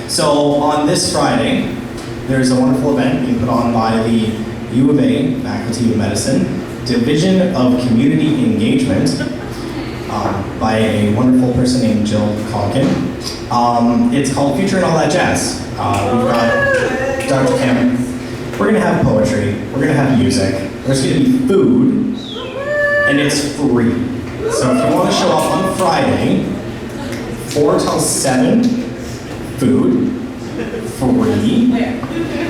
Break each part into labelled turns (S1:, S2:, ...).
S1: So on this Friday, there's a wonderful event being put on by the U of A Faculty of Medicine, Division of Community Engagement, by a wonderful person named Jill Conkin. It's called Future and All That Jazz. We've got Dr. Kim. We're gonna have poetry, we're gonna have music, there's gonna be food, and it's free. So if you wanna show up on Friday, 4 till 7, food, free.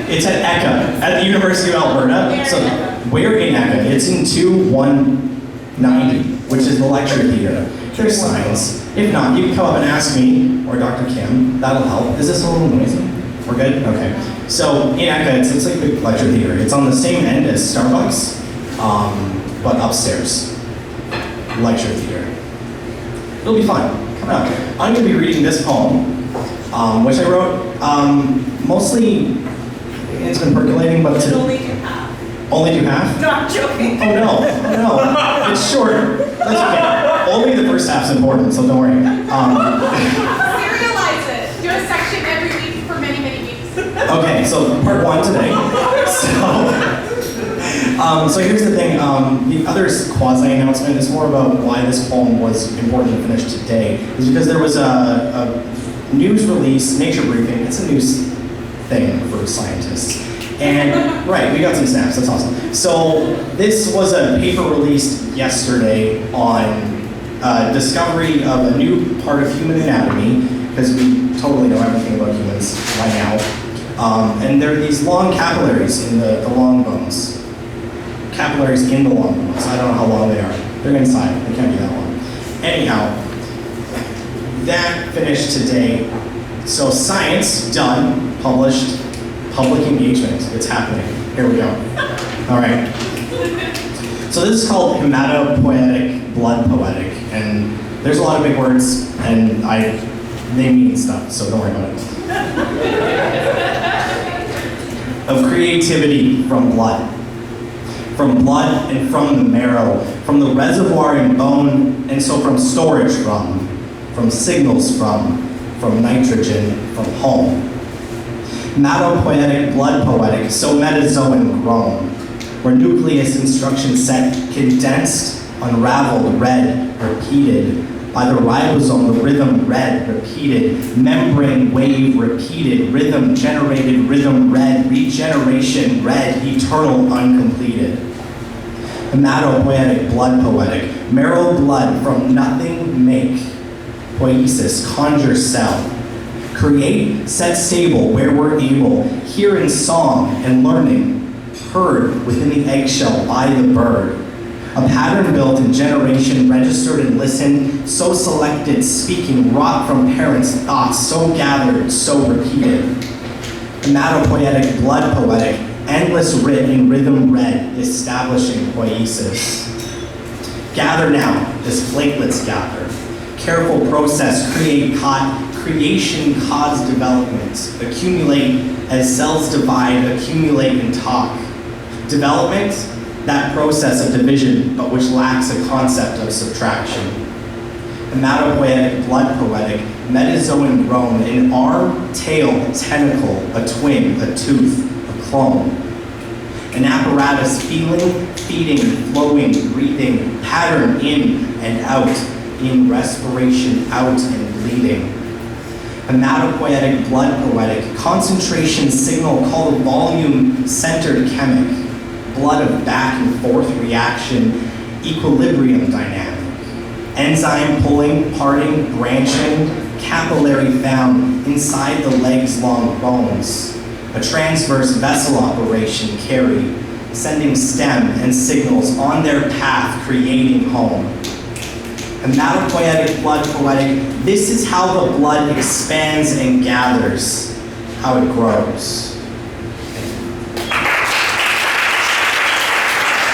S1: It's at ECHA, at the University of Alberta. So we're in ECHA. It's in 2190, which is the lecture theater. There's signs. If not, you can come up and ask me, or Dr. Kim, that'll help. Is this a little noisy? We're good? Okay. So in ECHA, it's like a big lecture theater. It's on the same end as Starbucks, but upstairs. Lecture theater. It'll be fun. Come out. I'm going to be reading this poem, which I wrote mostly, it's been percolating, but
S2: Only do half.
S1: Only do half?
S2: No, I'm joking.
S1: Oh no, oh no. It's short. That's okay. Only the first half's important, so don't worry.
S2: Serialize it. Do a section every week for many, many weeks.
S1: Okay, so part 1 today. So here's the thing. The other quasi-announcement is more about why this poem was important to finish today. Is because there was a news release, Nature Briefing. It's a news thing for scientists. And, right, we got some snaps, that's awesome. So this was a paper released yesterday on discovery of a new part of human anatomy, because we totally know everything about humans by now. And there are these long capillaries in the long bones. Capillaries in the long bones. I don't know how long they are. They're inside, they can't be that long. Anyhow, that finished today. So science, done, published, public engagement, it's happening. Here we go. All right. So this is called Hematopoietic, blood poetic, and there's a lot of big words, and they mean stuff, so don't worry about it. Of creativity from blood. From blood and from the marrow, from the reservoir in bone, and so from storage from signals from nitrogen, from home. Hematopoietic, blood poetic, so metazoan grown, where nucleus instruction set, condensed, unraveled, read, repeated, by the ribosome, the rhythm read, repeated, membrane wave repeated, rhythm generated, rhythm read, regeneration read, eternal uncompleted. Hematopoietic, blood poetic, marrow blood from nothing make, poiesis, conjure cell. Create, set stable where we're able, hear in song and learning, heard within the eggshell by the bird. A pattern built in generation, registered and listened, so selected, speaking, wrought from parents' thoughts, so gathered, so repeated. Hematopoietic, blood poetic, endless writ in rhythm read, establishing poiesis. Gather now, as platelets gather. Careful process, creation cause development. Accumulate as cells divide, accumulate and talk. Development, that process of division, but which lacks a concept of subtraction. Hematopoietic, blood poetic, metazoan grown, an arm, tail, tentacle, a twin, a tooth, a clone. An apparatus feeling, feeding, flowing, breathing, pattern in and out, in respiration, out and bleeding. Hematopoietic, blood poetic, concentration signal called volume-centered chemic, blood of back and forth reaction, equilibrium dynamic, enzyme pulling, parting, branching, capillary found inside the leg's long bones, a transverse vessel operation carried, sending stem and signals on their path, creating home. Hematopoietic, blood poetic, this is how the blood expands and gathers, how it grows.